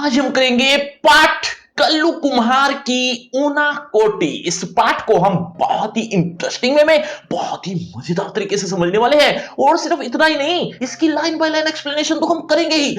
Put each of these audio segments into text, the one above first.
आज हम करेंगे पाठ कल्लू कुम्हार की ऊना कोटी। इस पाठ को हम बहुत ही इंटरेस्टिंग वे में बहुत ही मजेदार तरीके से समझने वाले हैं। और सिर्फ इतना ही नहीं, इसकी लाइन बाय लाइन एक्सप्लेनेशन तो हम करेंगे ही,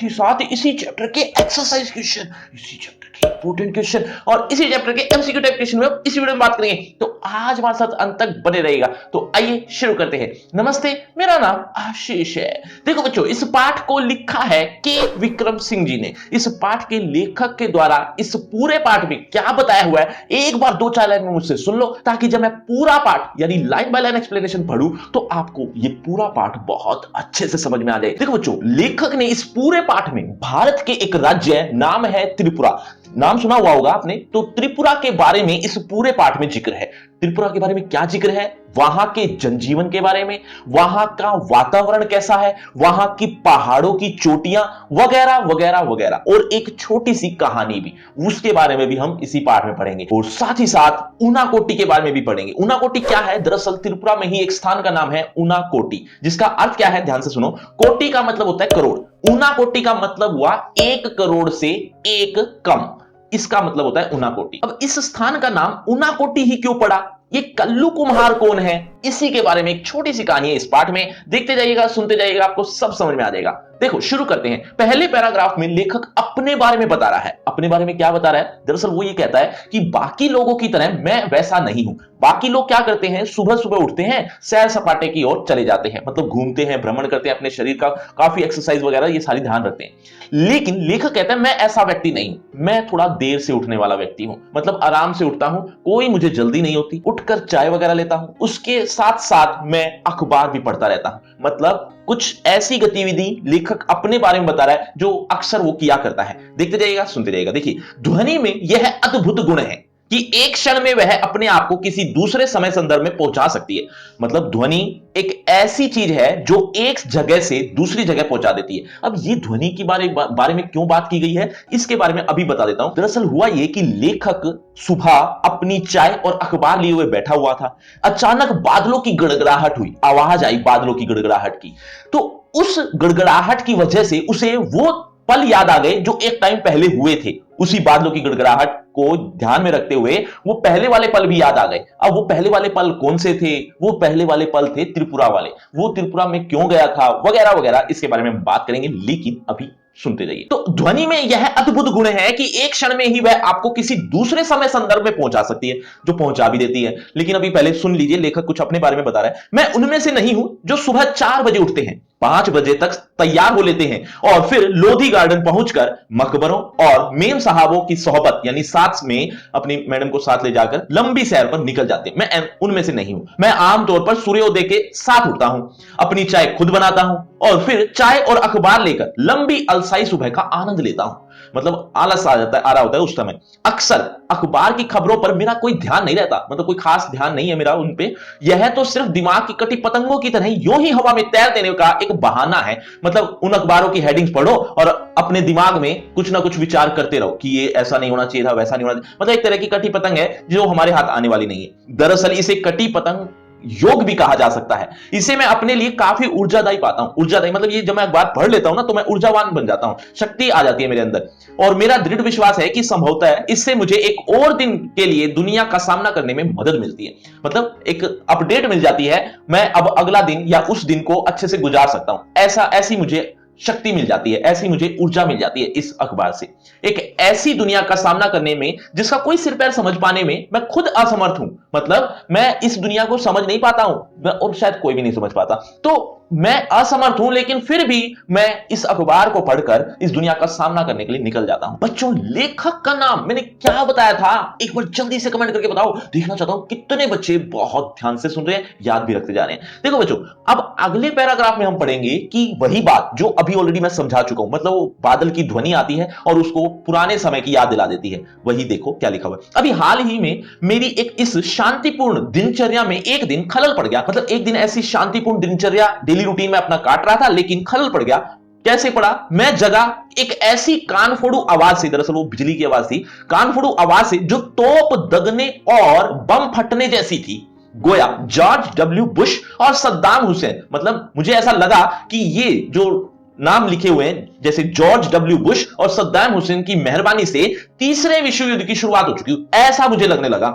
साथ ही इसी चैप्टर के एक्सरसाइज क्वेश्चन, इसी चैप्टर के इंपॉर्टेंट क्वेश्चन और इसी चैप्टर के एमसीक्यू टाइप क्वेश्चन में इसी वीडियो में बात करेंगे। तो आज हमारे साथ अंत तक बने रहेगा। तो आइए शुरू करते हैं। नमस्ते, मेरा नाम आशीष है। देखो बच्चों, इस पाठ को लिखा है के विक्रम सिंह जी ने। इस पाठ के लेखक के द्वारा इस पूरे पाठ में क्या बताया हुआ है, एक बार दो चार लाइन में मुझसे सुन लो, ताकि जब मैं पूरा पाठ यानी लाइन बाय लाइन एक्सप्लेनेशन पढ़ूं तो आपको ये पूरा पाठ बहुत अच्छे से समझ में आ जाए। देखो बच्चों, लेखक ने इस पूरे पाठ में भारत के एक राज्य नाम है त्रिपुरा, नाम सुना हुआ होगा आपने, तो त्रिपुरा के बारे में इस पूरे पाठ में जिक्र है। त्रिपुरा के बारे में क्या जिक्र है? वहां के जनजीवन के बारे में, वहां का वातावरण कैसा है, वहां की पहाड़ों की चोटियां वगैरह वगैरह वगैरह, और एक छोटी सी कहानी भी, उसके बारे में भी हम इसी पाठ में पढ़ेंगे। और साथ ही साथ ऊनाकोटी के बारे में भी पढ़ेंगे। ऊनाकोटी क्या है? दरअसल त्रिपुरा में ही एक स्थान का नाम है ऊनाकोटी, जिसका अर्थ क्या है, ध्यान से सुनो। कोटी का मतलब होता है करोड़, ऊनाकोटी का मतलब हुआ 1 करोड़ से एक कम, इसका मतलब होता है ऊनाकोटी। अब इस स्थान का नाम ऊनाकोटी ही क्यों पड़ा? ये कल्लू कुम्हार कौन है, इसी के बारे में एक छोटी सी कहानी है इस पाठ में। देखते जाइएगा, सुनते जाइएगा, आपको सब समझ में आ जाएगा। देखो, शुरू करते हैं। पहले पैराग्राफ में लेखक अपने बारे में बता रहा है। अपने बारे में क्या बता रहा है? दरअसल वो ये कहता है कि बाकी लोगों की तरह मैं वैसा नहीं हूं। बाकी लोग क्या करते हैं, सुबह सुबह उठते हैं, सैर सपाटे की ओर चले जाते हैं, मतलब घूमते हैं, भ्रमण करते हैं, अपने शरीर का काफी एक्सरसाइज वगैरह ये सारी ध्यान रखते हैं। लेकिन लेखक कहता है मैं ऐसा व्यक्ति नहीं हूं, मैं थोड़ा देर से उठने वाला व्यक्ति हूं, मतलब आराम से उठता हूं, कोई मुझे जल्दी नहीं होती, उठकर चाय वगैरह लेता हूं, उसके साथ साथ मैं अखबार भी पढ़ता रहता हूं। मतलब कुछ ऐसी गतिविधि लेखक अपने बारे में बता रहा है जो अक्सर वो किया करता है। देखते जाइएगा, सुनते जाइएगा। देखिए, ध्वनि में यह अद्भुत गुण है कि एक क्षण में वह अपने आप को किसी दूसरे समय संदर्भ में पहुंचा सकती है। मतलब ध्वनि एक ऐसी चीज है जो एक जगह से दूसरी जगह पहुंचा देती है। अब ये ध्वनि के बारे में क्यों बात की गई है, इसके बारे में अभी बता देता हूं। दरअसल हुआ ये कि लेखक सुबह अपनी चाय और अखबार लिए हुए बैठा हुआ था। अचानक बादलों की गड़गड़ाहट हुई, आवाज आई बादलों की गड़गड़ाहट की। तो उस गड़गड़ाहट की वजह से उसे वो पल याद आ गए जो एक टाइम पहले हुए थे। उसी बादलों की गड़गड़ाहट को ध्यान में रखते हुए वो पहले वाले पल भी याद आ गए। अब वो पहले वाले पल कौन से थे? वो पहले वाले पल थे त्रिपुरा वाले। वो त्रिपुरा में क्यों गया था वगैरह वगैरह, इसके बारे में बात करेंगे, लेकिन अभी सुनते जाइए। तो ध्वनि में यह अद्भुत गुण है कि एक क्षण में ही वह आपको किसी दूसरे समय संदर्भ में पहुंचा सकती है, जो पहुंचा भी देती है। लेकिन अभी पहले सुन लीजिए, लेखक कुछ अपने बारे में बता रहा है। मैं उनमें से नहीं हूं जो सुबह 4 बजे उठते हैं, 5 बजे तक तैयार हो लेते हैं और फिर लोधी गार्डन पहुंचकर मकबरों और मेम साहबों की सोहबत यानी साथ में अपनी मैडम को साथ ले जाकर लंबी सैर पर निकल जाते हैं। मैं उनमें से नहीं हूं। मैं आमतौर पर सूर्योदय के साथ उठता हूं, अपनी चाय खुद बनाता हूं और फिर चाय और अखबार लेकर लंबी अलसाई सुबह का आनंद लेता हूं। मतलब आलस आ रहा होता है उस समय। अक्सर अखबार की खबरों पर मेरा कोई ध्यान नहीं रहता, मतलब कोई खास ध्यान नहीं है मेरा उन पे। यह तो सिर्फ दिमाग की कटी पतंगों की तरह यूं ही हवा में तैर देने का एक बहाना है। मतलब उन अखबारों की हेडिंग्स पढ़ो और अपने दिमाग में कुछ ना कुछ विचार करते रहो कि ये ऐसा नहीं होना चाहिए था, वैसा नहीं होना चाहिए। मतलब एक तरह की कटी पतंग है जो हमारे हाथ आने वाली नहीं है। दरअसल इसे कटी पतंग योग भी कहा जा सकता है। इसे मैं अपने लिए काफी ऊर्जादायी पाता हूं। ऊर्जादायी मतलब ये, जब मैं अखबार पढ़ लेता हूं ना तो मैं ऊर्जावान बन जाता हूं, शक्ति आ जाती है मेरे अंदर। और मेरा दृढ़ विश्वास है कि संभवतः है इससे मुझे एक और दिन के लिए दुनिया का सामना करने में मदद मिलती है। मतलब एक अपडेट मिल जाती है, मैं अब अगला दिन या उस दिन को अच्छे से गुजार सकता हूं। ऐसी मुझे शक्ति मिल जाती है, ऐसी मुझे ऊर्जा मिल जाती है इस अखबार से। एक ऐसी दुनिया का सामना करने में जिसका कोई सिर पैर समझ पाने में मैं खुद असमर्थ हूं। मतलब मैं इस दुनिया को समझ नहीं पाता हूं और शायद कोई भी नहीं समझ पाता, तो मैं असमर्थ हूं, लेकिन फिर भी मैं इस अखबार को पढ़कर इस दुनिया का सामना करने के लिए निकल जाता हूं। बच्चों, लेखक का नाम मैंने क्या बताया था, एक बार जल्दी से कमेंट करके बताओ। देखना चाहता हूं कितने बच्चे बहुत ध्यान से सुन रहे हैं, याद भी रखते जा रहे हैं। देखो बच्चों, अब अगले पैराग्राफ में हम पढ़ेंगे कि वही बात जो अभी ऑलरेडी मैं समझा चुका हूं। मतलब वो बादल की ध्वनि आती है और उसको पुराने समय की याद दिला देती है। वही देखो क्या लिखा हुआ है। अभी हाल ही में मेरी एक इस शांतिपूर्ण दिनचर्या में एक दिन खलल पड़ गया। मतलब एक दिन ऐसी शांतिपूर्ण दिनचर्या डेली रूटीन में अपना काट रहा था, लेकिन खलल पड़ गया। कैसे पड़ा? मैं जगा एक ऐसी कानफोड़ू आवाज से, दरअसल वो बिजली की आवाज थी, कानफोड़ू आवाज से जो तोप दगने और बम फटने जैसी थी। गोया जॉर्ज डब्ल्यू बुश और सद्दाम हुसैन, मतलब मुझे ऐसा लगा कि ये जो नाम लिखे हुए हैं, जैसे जॉर्ज डब्ल्यू बुश और सद्दाम हुसैन की मेहरबानी से तीसरे विश्व युद्ध की शुरुआत हो चुकी, ऐसा मुझे लगने लगा।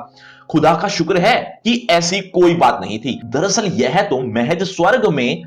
खुदा का शुक्र है कि ऐसी कोई बात नहीं थी। दरअसल यह तो महज स्वर्ग में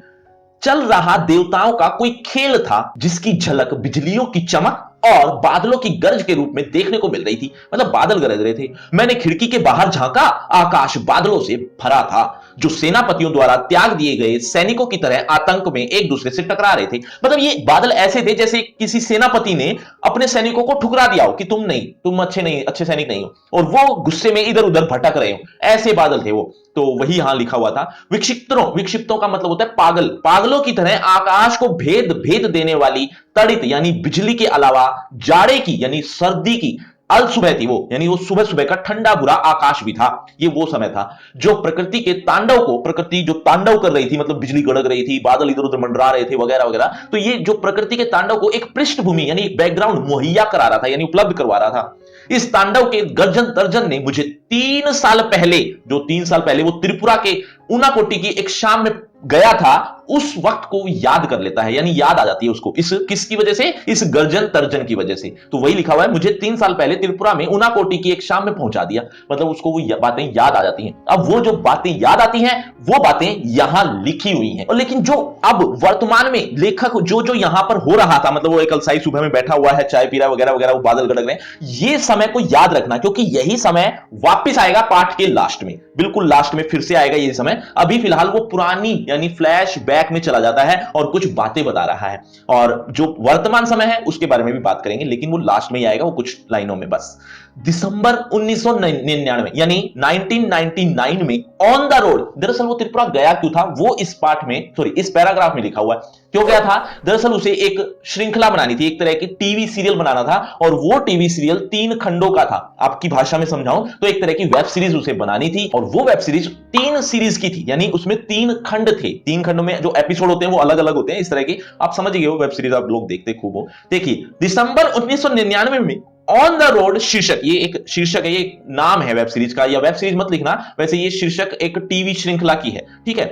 चल रहा देवताओं का कोई खेल था, जिसकी झलक बिजलियों की चमक और बादलों की गरज के रूप में देखने को मिल रही थी। मतलब बादल गरज रहे थे। मैंने खिड़की के बाहर झांका, आकाश बादलों से भरा था, जो सेनापतियों द्वारा त्याग दिए गए सैनिकों की तरह आतंक में एक दूसरे से टकरा रहे थे। मतलब ये बादल ऐसे थे जैसे किसी सेनापति ने अपने सैनिकों को ठुकरा दिया हो कि तुम अच्छे सैनिक नहीं हो, और वो गुस्से में इधर उधर भटक रहे हो। ऐसे बादल थे वो। तो वही यहां लिखा हुआ था। विक्षिप्तों का मतलब होता है पागल। पागलों की तरह आकाश को भेद भेद देने वाली तड़ित यानी बिजली के अलावा जाड़े की यानी सर्दी की अल सुबह थी वो, यानी वो सुबह सुबह का ठंडा बुरा आकाश भी था। ये वो समय था जो प्रकृति जो तांडव कर रही थी, मतलब बिजली गड़क रही थी, बादल इधर उधर मंडरा रहे थे वगैरह वगैरह। तो ये जो प्रकृति के तांडव को एक पृष्ठभूमि यानी बैकग्राउंड मुहैया करा रहा था, यानी उपलब्ध करवा रहा था। इस तांडव के गर्जन तर्जन ने मुझे 3 साल पहले वो त्रिपुरा के ऊनाकोटी की एक शाम में गया था, उस वक्त को याद कर लेता है, यानी याद आ जाती है उसको। इस किसकी वजह से? इस गर्जन तर्जन की वजह से। तो वही लिखा हुआ है, मुझे 3 साल पहले त्रिपुरा में ऊनाकोटी की एक शाम में पहुंचा दिया। मतलब उसको वो बातें याद आ जाती हैं। अब वो जो बातें याद आती हैं, वो बातें यहां लिखी हुई हैं। और लेकिन जो अब वर्तमान में लेखक जो यहां पर हो रहा था, मतलब वो एक अलसाई सुबह में बैठा हुआ है, चाय पी रहा है वगैरह वगैरह, वो बादल गड़क रहे हैं, ये समय को याद रखना, क्योंकि यही समय वापस आएगा पाठ के लास्ट में, बिल्कुल लास्ट में फिर से आएगा ये समय। अभी फिलहाल वो पुरानी यानी फ्लैश बैक में चला जाता है और कुछ बातें बता रहा है, और जो वर्तमान समय है उसके बारे में भी बात करेंगे, लेकिन वो लास्ट में ही आएगा, वो कुछ लाइनों में बस। दिसंबर 1999 यानी 1999 में ऑन द रोड, दरअसल वो त्रिपुरा गया क्यों था वो इस पैराग्राफ में लिखा हुआ है। क्यों गया था? दरअसल उसे एक श्रृंखला बनानी थी, एक तरह की टीवी सीरियल बनाना था, और वो टीवी सीरियल 3 खंडों का था। आपकी भाषा में समझाऊं तो एक तरह की वेब सीरीज उसे बनानी थी, और वो वेब सीरीज 3 सीरीज की थी, यानी उसमें 3 खंड थे। 3 खंडों में जो एपिसोड होते हैं वो अलग अलग होते हैं, इस तरह की आप समझ गए हो, वेब सीरीज आप लोग देखते खूब हो। देखिए, दिसंबर 1999 में ऑन द रोड शीर्षक, ये एक शीर्षक है, ये एक नाम है वेब सीरीज का, या वेब सीरीज मत लिखना, वैसे ये शीर्षक एक टीवी श्रृंखला की है, ठीक है।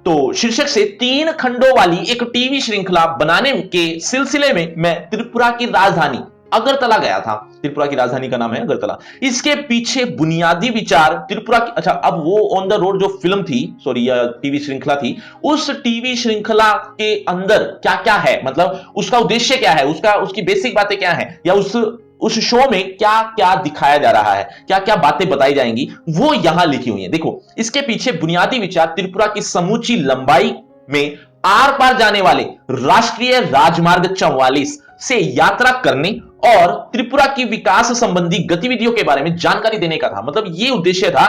तो शीर्षक से 3 खंडों वाली एक टीवी श्रृंखला बनाने के सिलसिले में मैं त्रिपुरा की राजधानी अगरतला गया था। त्रिपुरा की राजधानी का नाम है अगरतला। इसके पीछे बुनियादी विचार त्रिपुरा की, अच्छा, अब वो ऑन द रोड जो फिल्म थी, या टीवी श्रृंखला थी, उस टीवी श्रृंखला के अंदर क्या क्या है, मतलब उसका उद्देश्य क्या है, उसकी बेसिक बातें क्या है, या उस शो में क्या क्या दिखाया जा रहा है, क्या क्या बातें बताई जाएंगी, वो यहां लिखी हुई है। देखो, इसके पीछे बुनियादी विचार त्रिपुरा की समूची लंबाई में आर पार जाने वाले राष्ट्रीय राजमार्ग 44 से यात्रा करने और त्रिपुरा की विकास संबंधी गतिविधियों के बारे में जानकारी देने का था। मतलब ये उद्देश्य था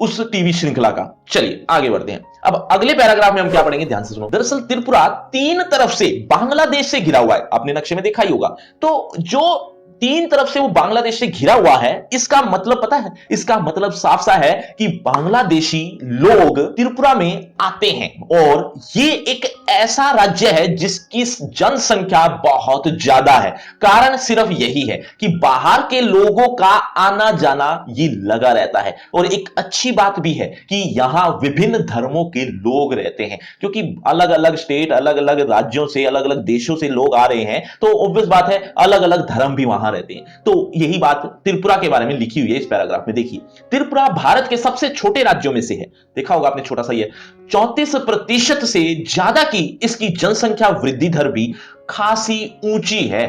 उस टीवी श्रृंखला का। चलिए आगे बढ़ते हैं। अब अगले पैराग्राफ में हम क्या पढ़ेंगे, ध्यान से सुनो। दरअसल त्रिपुरा 3 तरफ से बांग्लादेश से घिरा हुआ है, आपने नक्शे में देखा ही होगा। तो जो 3 तरफ से वो बांग्लादेश से घिरा हुआ है, इसका मतलब पता है? इसका मतलब साफ सा है कि बांग्लादेशी लोग त्रिपुरा में आते हैं, और ये एक ऐसा राज्य है जिसकी जनसंख्या बहुत ज्यादा है। कारण सिर्फ यही है कि बाहर के लोगों का आना जाना ये लगा रहता है। और एक अच्छी बात भी है कि यहां विभिन्न धर्मों के लोग रहते हैं, क्योंकि अलग अलग स्टेट, अलग अलग राज्यों से, अलग अलग देशों से लोग आ रहे हैं, तो ऑब्वियस बात है अलग अलग धर्म भी वहां रहते हैं। तो यही बात त्रिपुरा के बारे में लिखी हुई है इस पैराग्राफ में। देखिए, त्रिपुरा भारत के सबसे छोटे राज्यों में से है। देखा होगा आपने, छोटा सा ही है। 34% से ज्यादा की इसकी जनसंख्या वृद्धि दर भी खासी ऊंची है।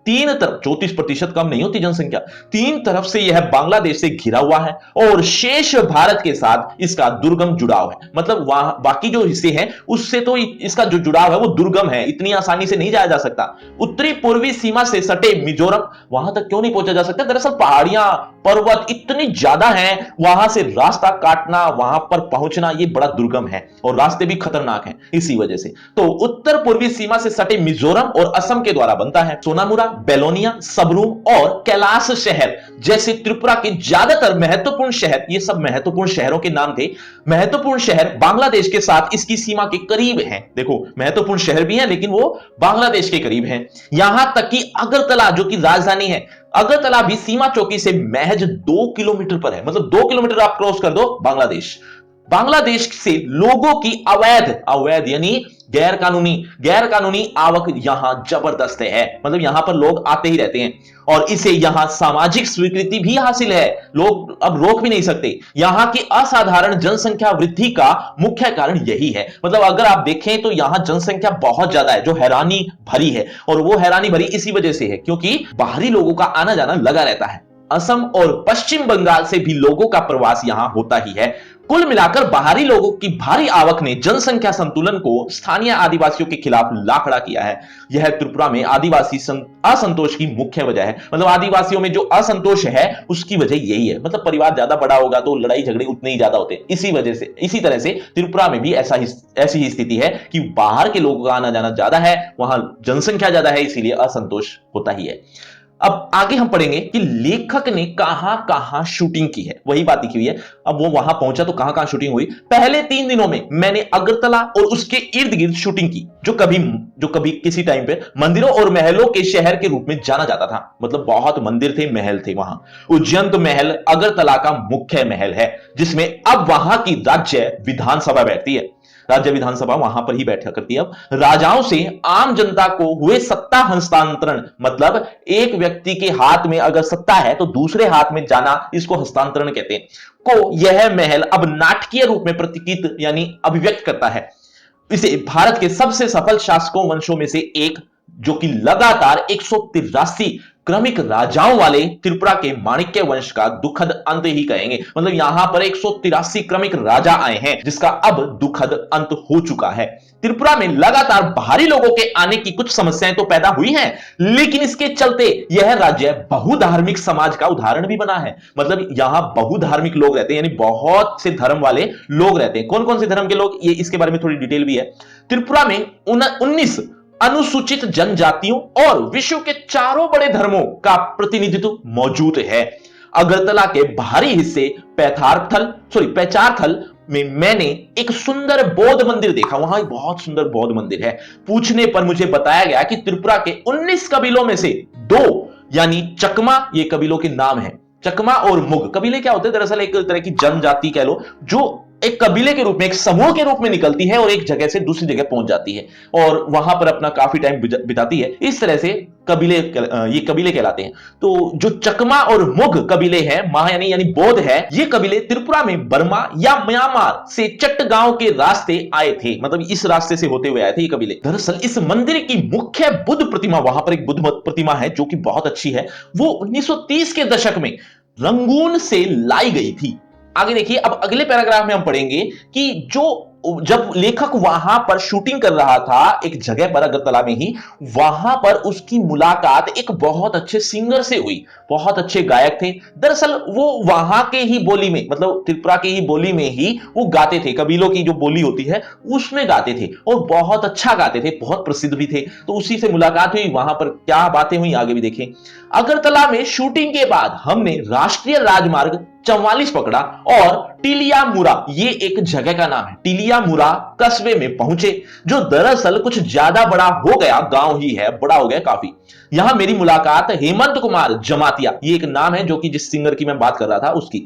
3 तरफ, 34% कम नहीं होती जनसंख्या। 3 तरफ से यह बांग्लादेश से घिरा हुआ है, और शेष भारत के साथ इसका दुर्गम जुड़ाव है। मतलब वहां बाकी जो हिस्से हैं उससे तो इसका जो जुड़ाव है वो दुर्गम है, इतनी आसानी से नहीं जाया जा सकता। उत्तरी पूर्वी सीमा से सटे मिजोरम, वहां तक क्यों नहीं पहुंचा जा सकता? दरअसल पहाड़ियां, पर्वत इतनी ज्यादा हैं, वहां से रास्ता काटना, वहां पर पहुंचना ये बड़ा दुर्गम है, और रास्ते भी खतरनाक हैं इसी वजह से। तो उत्तर पूर्वी सीमा से सटे मिजोरम और असम के द्वारा बनता है। सोनामुरा, बेलोनिया, सबरूम और कैलाश शहर जैसे त्रिपुरा के ज्यादातर महत्वपूर्ण शहर, ये सब महत्वपूर्ण शहरों के नाम थे। महत्वपूर्ण शहर बांग्लादेश के साथ इसकी सीमा के करीब हैं। देखो, महत्वपूर्ण शहर भी हैं, लेकिन वो बांग्लादेश के करीब हैं। यहां तक कि अगरतला, जो कि राजधानी है, अगरतला भी सीमा चौकी से महज 2 किलोमीटर पर है। मतलब 2 किलोमीटर आप क्रॉस कर दो, बांग्लादेश। बांग्लादेश से लोगों की अवैध अवैध यानी गैर कानूनी आवक यहां जबरदस्त है। मतलब यहां पर लोग आते ही रहते हैं और इसे यहां सामाजिक स्वीकृति भी हासिल है, लोग अब रोक भी नहीं सकते। यहां की असाधारण जनसंख्या वृद्धि का मुख्य कारण यही है। मतलब अगर आप देखें तो यहां जनसंख्या बहुत ज्यादा है जो हैरानी भरी है, और वो हैरानी भरी इसी वजह से है क्योंकि बाहरी लोगों का आना जाना लगा रहता है। असम और पश्चिम बंगाल से भी लोगों का प्रवास यहां होता ही है। कुल मिलाकर बाहरी लोगों की भारी आवक ने जनसंख्या संतुलन को स्थानीय आदिवासियों के खिलाफ लाखड़ा किया है। यह त्रिपुरा में आदिवासी असंतोष की मुख्य वजह है। मतलब आदिवासियों में जो असंतोष है उसकी वजह यही है। मतलब परिवार ज्यादा बड़ा होगा तो लड़ाई झगड़े उतने ही ज्यादा होते हैं। इसी वजह से इसी तरह से त्रिपुरा में भी ऐसी ही स्थिति है कि बाहर के लोगों का आना जाना ज्यादा है, वहां जनसंख्या ज्यादा है, इसीलिए असंतोष होता ही है। अब आगे हम पढ़ेंगे कि लेखक ने कहां कहां शूटिंग की है, वही बात लिखी हुई है। अब वो वहां पहुंचा तो कहां कहां शूटिंग हुई। पहले 3 दिनों में मैंने अगरतला और उसके इर्द गिर्द शूटिंग की, जो कभी किसी टाइम पे मंदिरों और महलों के शहर के रूप में जाना जाता था। मतलब बहुत मंदिर थे, महल थे वहां। उज्जैन महल अगरतला का मुख्य महल है, जिसमें अब वहां की राज्य विधानसभा बैठती है। राज्य विधानसभा वहां पर ही बैठा करती है। अब राजाओं से आम जनता को हुए सत्ता हस्तांतरण, मतलब एक व्यक्ति के हाथ में अगर सत्ता है तो दूसरे हाथ में जाना, इसको हस्तांतरण कहते हैं, को यह महल अब नाटकीय रूप में प्रतीकित यानी अभिव्यक्त करता है। इसे भारत के सबसे सफल शासकों वंशों में से एक, जो कि लगातार 183 क्रमिक राजाओं वाले त्रिपुरा के माणिक्य वंश का दुखद अंत ही कहेंगे। मतलब यहां पर 183 क्रमिक राजा आए हैं, जिसका अब दुखद अंत हो चुका है। त्रिपुरा में लगातार बाहरी लोगों के आने की कुछ समस्याएं तो पैदा हुई हैं, लेकिन इसके चलते यह राज्य बहुधार्मिक समाज का उदाहरण भी बना है। मतलब यहां बहुधार्मिक लोग रहते हैं, यानी बहुत से धर्म वाले लोग रहते हैं। कौन कौन से धर्म के लोग, ये इसके बारे में थोड़ी डिटेल भी है। त्रिपुरा में 19 अनुसूचित जनजातियों और विश्व के चारों बड़े धर्मों का प्रतिनिधित्व मौजूद है। अगरतला के बाहरी हिस्से पैचारथल में मैंने एक सुंदर बौद्ध मंदिर देखा। वहां एक बहुत सुंदर बौद्ध मंदिर है। पूछने पर मुझे बताया गया कि त्रिपुरा के 19 कबीलों में से 2 यानी चकमा, ये कबीलों के नाम है। चकमा और मुग कबीले क्या होते हैं, दरअसल एक तरह की जनजाति कह लो, जो एक कबीले के रूप में, एक समूह के रूप में निकलती है और एक जगह से दूसरी जगह पहुंच जाती है और वहां पर अपना काफी टाइम बिताती है। इस तरह से ये कबीले कहलाते हैं। तो जो चकमा और मुग कबीले हैं, यानी बौद्ध है, ये कबीले त्रिपुरा में बर्मा या म्यांमार से चट्टगांव के रास्ते आए थे। मतलब इस रास्ते से होते हुए आए थे ये कबीले। दरअसल इस मंदिर की मुख्य बुद्ध प्रतिमा, वहां पर एक बुद्ध प्रतिमा है जो कि बहुत अच्छी है, वो 1930 के दशक में रंगून से लाई गई थी। आगे देखिए, अब अगले पैराग्राफ में हम पढ़ेंगे कि जब लेखक वहां पर शूटिंग कर रहा था एक जगह पर अगरतला में ही, वहां पर उसकी मुलाकात एक बहुत अच्छे सिंगर से हुई। बहुत अच्छे गायक थे। दरअसल वो वहां के ही बोली में, मतलब त्रिपुरा की ही बोली में ही वो गाते थे। कबीलों की जो बोली होती है उसमें गाते थे और बहुत अच्छा गाते थे, बहुत प्रसिद्ध भी थे। तो उसी से मुलाकात हुई। वहां पर क्या बातें हुई आगे भी देखें। अगरतला में शूटिंग के बाद हमने राष्ट्रीय राजमार्ग 44 पकड़ा और टिलियामुरा, ये एक जगह का नाम है, टिलियामुरा कस्बे में पहुंचे, जो दरअसल कुछ ज्यादा बड़ा हो गया, गांव ही है, बड़ा हो गया काफी। यहां मेरी मुलाकात हेमंत कुमार जमातिया, ये एक नाम है जो कि जिस सिंगर की मैं बात कर रहा था उसकी,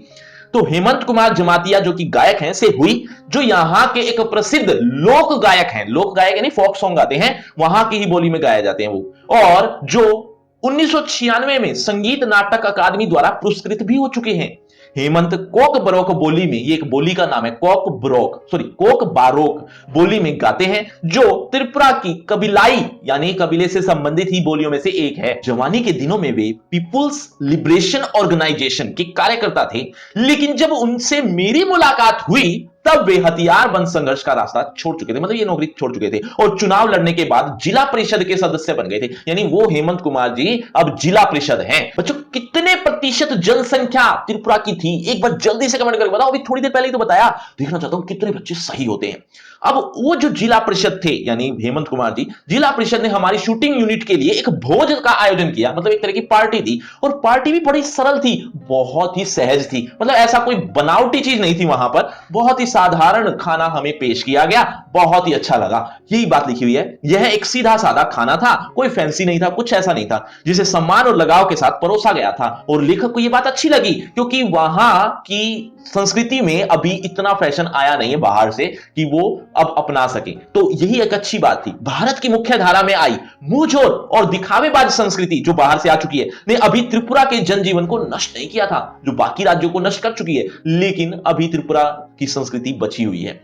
तो हेमंत कुमार जमातिया जो कि गायक हैं से हुई, जो यहां के एक प्रसिद्ध लोक गायक हैं। लोक गायक यानी फोक सॉन्ग गाते हैं, वहां की ही बोली में गाए जाते हैं वो, और जो 1996 में संगीत नाटक अकादमी द्वारा पुरस्कृत भी हो चुके हैं। हेमंत कोक बरोक बोली में, ये एक बोली का नाम है, कोक बारोक बोली में गाते हैं, जो त्रिपुरा की कबीलाई यानी कबीले से संबंधित ही बोलियों में से एक है। जवानी के दिनों में वे पीपुल्स लिबरेशन ऑर्गेनाइजेशन के कार्यकर्ता थे, लेकिन जब उनसे मेरी मुलाकात हुई तब वे हथियार बंद संघर्ष का रास्ता छोड़ चुके थे। मतलब ये नौकरी छोड़ चुके थे और चुनाव लड़ने के बाद जिला परिषद के सदस्य बन गए थे। यानी वो हेमंत कुमार जी अब जिला परिषद हैं। बच्चों, कितने प्रतिशत जनसंख्या त्रिपुरा की थी, एक बार जल्दी से कमेंट करके बताओ। अभी थोड़ी देर पहले ही तो बताया, देखना चाहता हूं कितने बच्चे सही होते हैं। अब वो जो जिला परिषद थे यानी हेमंत कुमार जी, जिला परिषद ने हमारी शूटिंग यूनिट के लिए एक भोज का आयोजन किया, मतलब एक तरह की पार्टी थी। और पार्टी भी बड़ी सरल थी, बहुत ही सहज थी, मतलब ऐसा कोई बनावटी चीज नहीं थी वहां पर। बहुत ही साधारण खाना हमें पेश किया गया, बहुत ही अच्छा लगा। यही बात लिखी हुई है, यह एक सीधा साधा खाना था, कोई फैंसी नहीं था, कुछ ऐसा नहीं था, जिसे सम्मान और लगाव के साथ परोसा गया था। और लेखक को यह बात अच्छी लगी, क्योंकि वहां की संस्कृति में अभी इतना फैशन आया नहीं है बाहर से कि वो अब अपना सके। तो यही एक अच्छी बात थी। भारत की मुख्य धारा में आई मुंहजोर और दिखावेबाज संस्कृति जो बाहर से आ चुकी है, ने अभी त्रिपुरा के जनजीवन को नष्ट नहीं किया था, जो बाकी राज्यों को नष्ट कर चुकी है, लेकिन अभी त्रिपुरा की संस्कृति बची हुई है।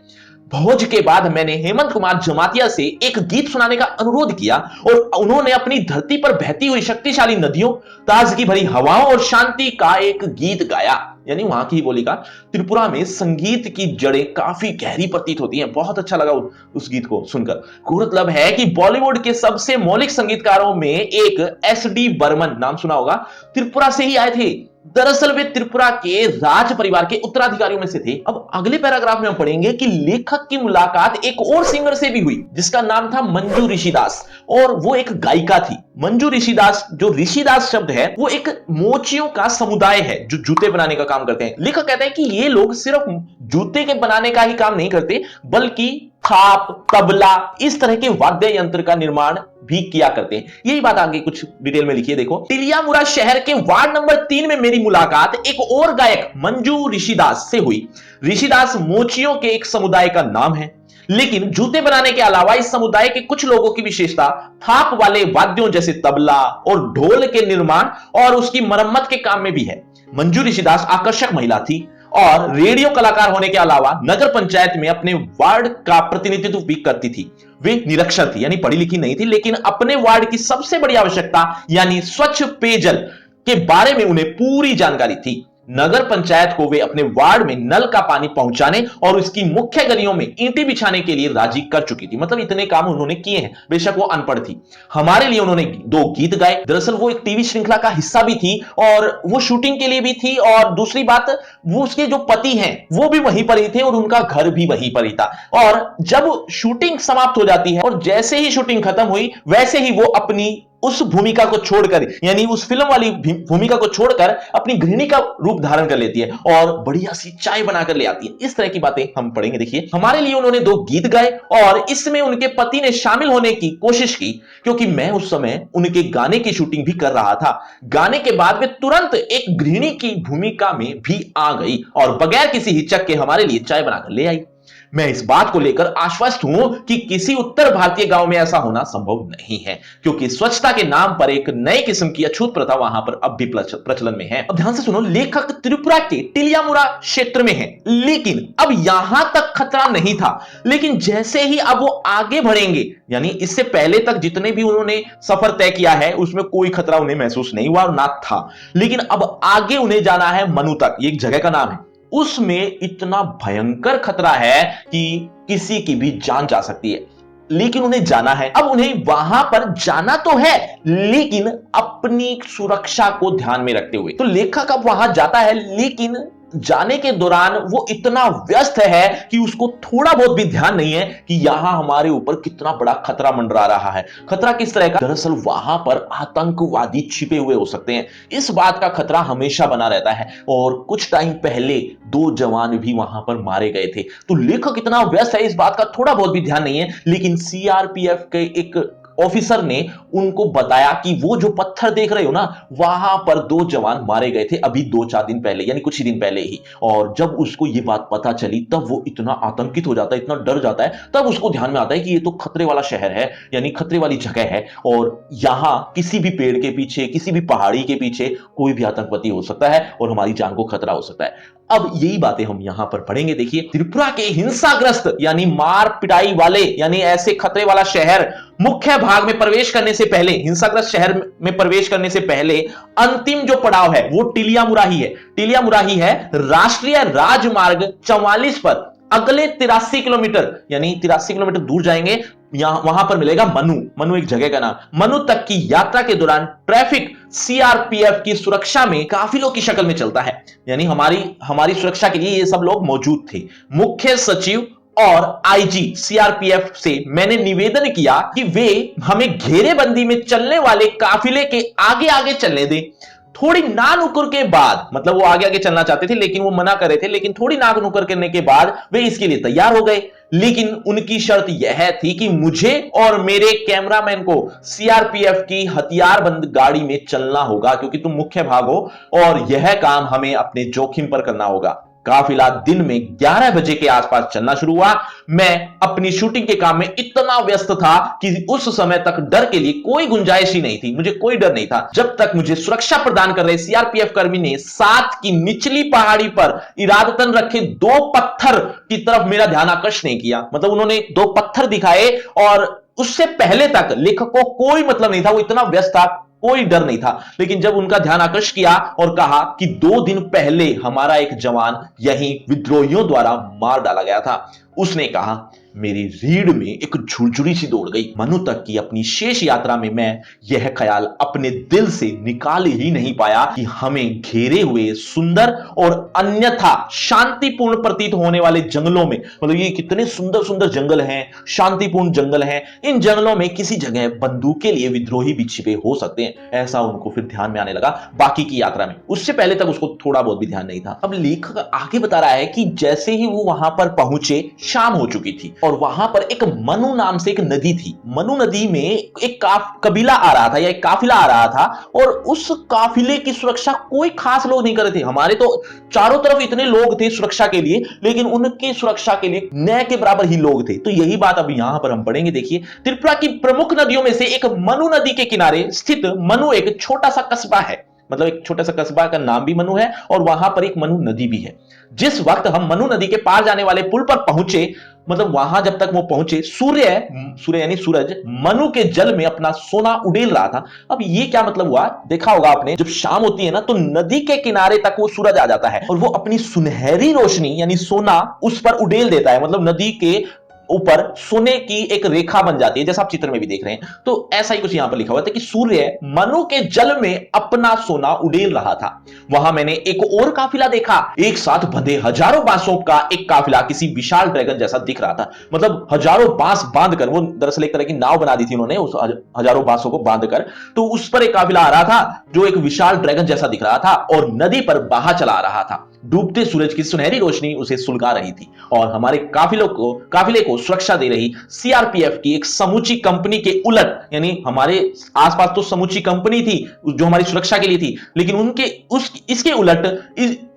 भोज के बाद मैंने हेमंत कुमार जमातिया से एक गीत सुनाने का अनुरोध किया और उन्होंने अपनी धरती पर बहती हुई शक्तिशाली नदियों, ताजगी भरी हवाओं और शांति का एक गीत गाया। यानी वहां की बोली का, त्रिपुरा में संगीत की जड़ें काफी गहरी प्रतीत होती हैं। बहुत अच्छा लगा उस गीत को सुनकर। गौरतलब है कि बॉलीवुड के सबसे मौलिक संगीतकारों में एक एस.डी. बर्मन, नाम सुना होगा, त्रिपुरा से ही आए थे। दरअसल वे त्रिपुरा के राज परिवार के उत्तराधिकारियों में से थे। अब अगले पैराग्राफ में हम पढ़ेंगे कि लेखक की मुलाकात एक और सिंगर से भी हुई, जिसका नाम था मंजू ऋषिदास, और वो एक गायिका थी। मंजू ऋषिदास, जो ऋषिदास शब्द है, वो एक मोचियों का समुदाय है जो जूते बनाने का काम करते हैं। लेखक कहते हैं कि ये लोग सिर्फ जूते के बनाने का ही काम नहीं करते, बल्कि थाप, तबला, इस तरह के वाद्य यंत्र का निर्माण भी किया करते हैं। यही बात आगे कुछ डिटेल में लिखी है, देखो। टिलियामुरा शहर के वार्ड नंबर 3 में मेरी मुलाकात एक और गायक मंजू ऋषिदास से हुई। ऋषिदास मोचियों के एक समुदाय का नाम है, लेकिन जूते बनाने के अलावा इस समुदाय के कुछ लोगों की विशेषता थाप वाले वाद्यों जैसे तबला और ढोल के निर्माण और उसकी मरम्मत के काम में भी है। मंजू ऋषिदास आकर्षक महिला थी और रेडियो कलाकार होने के अलावा नगर पंचायत में अपने वार्ड का प्रतिनिधित्व भी करती थी। वे निरक्षर थी, यानी पढ़ी लिखी नहीं थी, लेकिन अपने वार्ड की सबसे बड़ी आवश्यकता यानी स्वच्छ पेयजल के बारे में उन्हें पूरी जानकारी थी। नगर पंचायत को वे अपने वार्ड में नल का पानी पहुंचाने और उसकी मुख्य गलियों में ईंटें बिछाने के लिए राजी कर चुकी थी। मतलब इतने काम उन्होंने किए हैं, बेशक वो अनपढ़ थी। हमारे लिए उन्होंने 2 गीत गाए। दरअसल वो एक टीवी श्रृंखला का हिस्सा भी थी और वो शूटिंग के लिए भी थी, और दूसरी बात, वो उसके जो पति हैं वो भी वहीं पर ही थे और उनका घर भी वहीं पर ही था। और जब शूटिंग समाप्त हो जाती है और जैसे ही शूटिंग खत्म हुई, वैसे ही वो अपनी उस भूमिका को छोड़कर, यानी उस फिल्म वाली भूमिका को छोड़कर अपनी गृहिणी का रूप धारण कर लेती है और बढ़िया सी चाय बनाकर ले आती है। इस तरह की बातें हम पढ़ेंगे। देखिए, हमारे लिए उन्होंने 2 गीत गाए और इसमें उनके पति ने शामिल होने की कोशिश की, क्योंकि मैं उस समय उनके गाने की शूटिंग भी कर रहा था। गाने के बाद वे तुरंत एक गृहिणी की भूमिका में भी आ गई और बगैर किसी हिचक के हमारे लिए चाय बनाकर ले आई। मैं इस बात को लेकर आश्वस्त हूं कि किसी उत्तर भारतीय गांव में ऐसा होना संभव नहीं है, क्योंकि स्वच्छता के नाम पर एक नए किस्म की अछूत प्रथा वहां पर अब भी प्रचलन में है। अब ध्यान से सुनो, लेखक त्रिपुरा के टिलियामुरा क्षेत्र में है, लेकिन अब यहां तक खतरा नहीं था। लेकिन जैसे ही अब वो आगे बढ़ेंगे, यानी इससे पहले तक जितने भी उन्होंने सफर तय किया है उसमें कोई खतरा उन्हें महसूस नहीं हुआ और ना था। लेकिन अब आगे उन्हें जाना है मनु तक, ये एक जगह का नाम है। उसमें इतना भयंकर खतरा है कि किसी की भी जान जा सकती है, लेकिन उन्हें जाना है। अब उन्हें वहां पर जाना तो है, लेकिन अपनी सुरक्षा को ध्यान में रखते हुए। तो लेखक अब वहां जाता है, लेकिन जाने के दौरान वो इतना व्यस्त है कि उसको थोड़ा बहुत भी ध्यान नहीं है कि यहां हमारे ऊपर कितना बड़ा खतरा मंडरा रहा है। खतरा किस तरह का? दरअसल वहां पर आतंकवादी छिपे हुए हो सकते हैं। इस बात का खतरा हमेशा बना रहता है और कुछ टाइम पहले 2 जवान भी वहां पर मारे गए थे। तो लेखक इतना व्यस्त है, इस बात का थोड़ा बहुत भी ध्यान नहीं है। लेकिन सीआरपीएफ के एक ऑफिसर ने उनको बताया कि वो जो पत्थर देख रहे हो ना, वहां पर 2 जवान मारे गए थे अभी 2-4 दिन पहले, यानी कुछ ही दिन पहले ही। और जब उसको ये बात पता चली, तब वो इतना आतंकित हो जाता है, इतना डर जाता है। तब उसको ध्यान में आता है कि ये तो खतरे वाला शहर है, यानी खतरे वाली जगह है, और यहां किसी भी पेड़ के पीछे, किसी भी पहाड़ी के पीछे कोई भी आतंकवादी हो सकता है और हमारी जान को खतरा हो सकता है। अब यही बातें हम यहां पर पढ़ेंगे। देखिए, त्रिपुरा के हिंसाग्रस्त यानी मार पिटाई वाले, यानी ऐसे खतरे वाला शहर मुख्य भाग में प्रवेश करने से पहले, हिंसाग्रस्त शहर में प्रवेश करने से पहले अंतिम जो पड़ाव है वो टिलियामुरा ही है। टिलियामुरा ही है। राष्ट्रीय राजमार्ग 44 पर अगले 83 किलोमीटर, यानी 83 किलोमीटर दूर जाएंगे, वहां पर मिलेगा मनु। मनु एक जगह का नाम। मनु तक की यात्रा के दौरान ट्रैफिक सीआरपीएफ की सुरक्षा में काफिलों की शक्ल में चलता है, यानी हमारी सुरक्षा के लिए ये सब लोग मौजूद थे। मुख्य सचिव और आईजी सीआरपीएफ से मैंने निवेदन किया कि वे हमें घेरेबंदी में चलने वाले काफिले के आगे आगे चलने दें। थोड़ी ना नुकुर के बाद, मतलब वो आगे आगे चलना चाहते थे लेकिन वो मना कर रहे थे, लेकिन थोड़ी ना नुकुर करने के बाद वे इसके लिए तैयार हो गए। लेकिन उनकी शर्त यह थी कि मुझे और मेरे कैमरामैन को सीआरपीएफ की हथियारबंद गाड़ी में चलना होगा, क्योंकि तुम मुख्य भाग हो और यह काम हमें अपने जोखिम पर करना होगा। काफिला दिन में 11 बजे के आसपास चलना शुरू हुआ। मैं अपनी शूटिंग के काम में इतना व्यस्त था कि उस समय तक डर के लिए कोई गुंजाइश ही नहीं थी, मुझे कोई डर नहीं था, जब तक मुझे सुरक्षा प्रदान कर रहे सीआरपीएफ कर्मी ने साथ की निचली पहाड़ी पर इरादतन रखे 2 पत्थर की तरफ मेरा ध्यान आकर्षण नहीं किया। मतलब उन्होंने 2 पत्थर दिखाए और उससे पहले तक लेखक को कोई मतलब नहीं था, वो इतना व्यस्त था, कोई डर नहीं था। लेकिन जब उनका ध्यान आकर्षित किया और कहा कि 2 दिन पहले हमारा एक जवान यहीं विद्रोहियों द्वारा मार डाला गया था, उसने कहा, मेरी रीढ़ में एक झुरझुरी सी दौड़ गई। मनु तक की अपनी शेष यात्रा में मैं यह ख्याल अपने दिल से निकाल ही नहीं पाया कि हमें घेरे हुए सुंदर और अन्यथा शांतिपूर्ण प्रतीत होने वाले जंगलों में, मतलब ये कितने सुंदर सुंदर जंगल हैं, शांतिपूर्ण जंगल हैं, इन जंगलों में किसी जगह बंदूक के लिए विद्रोही भी छिपे हो सकते हैं। ऐसा उनको फिर ध्यान में आने लगा बाकी की यात्रा में। उससे पहले तक उसको थोड़ा बहुत भी ध्यान नहीं था। अब लेखक आगे बता रहा है कि जैसे ही वो वहां पर पहुंचे, शाम हो चुकी थी और वहां पर एक मनु नाम से एक नदी थी। मनु नदी में एक कबीला आ रहा था या एक काफिला आ रहा था और उस काफिले की सुरक्षा कोई खास लोग नहीं कर रहे थे। हमारे तो चारों तरफ इतने लोग थे सुरक्षा के लिए, लेकिन उनकी सुरक्षा के लिए न के बराबर ही लोग थे। तो यही बात अब यहां पर हम पढ़ेंगे। देखिए, त्रिपुरा की प्रमुख नदियों में से एक मनु नदी के किनारे स्थित मनु एक छोटा सा कस्बा है। मतलब एक छोटा सा कस्बा का नाम भी मनु है और वहां पर एक मनु नदी भी है। जिस वक्त हम मनु नदी के पार जाने वाले पुल पर पहुंचे, मतलब वहां जब तक वो पहुंचे, सूर्य यानी सूरज मनु के जल में अपना सोना उड़ेल रहा था। अब ये क्या मतलब हुआ, देखा होगा आपने, जब शाम होती है ना तो नदी के किनारे तक वो सूरज आ जाता है और वो अपनी सुनहरी रोशनी यानी सोना उस पर उड़ेल देता है। मतलब नदी के ऊपर सोने की एक रेखा बन जाती है, जैसा आप चित्र में भी देख रहे हैं। तो ऐसा ही कुछ यहां पर लिखा हुआ था कि सूर्य मनु के जल में अपना सोना उड़ेल रहा था। वहां मैंने एक और काफिला देखा, एक साथ बंधे हजारों बांसों का एक काफिला किसी विशाल ड्रैगन जैसा दिख रहा था। मतलब हजारों बांस बांधकर, वो दरअसल एक तरह की नाव बना दी थी उन्होंने, उस हजारों बांसों को बांधकर, तो उस पर एक काफिला आ रहा था जो एक विशाल ड्रैगन जैसा दिख रहा था और नदी पर बहा चला रहा था। डूबते सूरज की सुनहरी रोशनी उसे सुलगा रही थी और हमारे काफिले को सुरक्षा दे रही सीआरपीएफ की एक समूची कंपनी के उलट, यानी हमारे आसपास तो समूची कंपनी थी जो हमारी सुरक्षा के लिए थी, लेकिन इसके उलट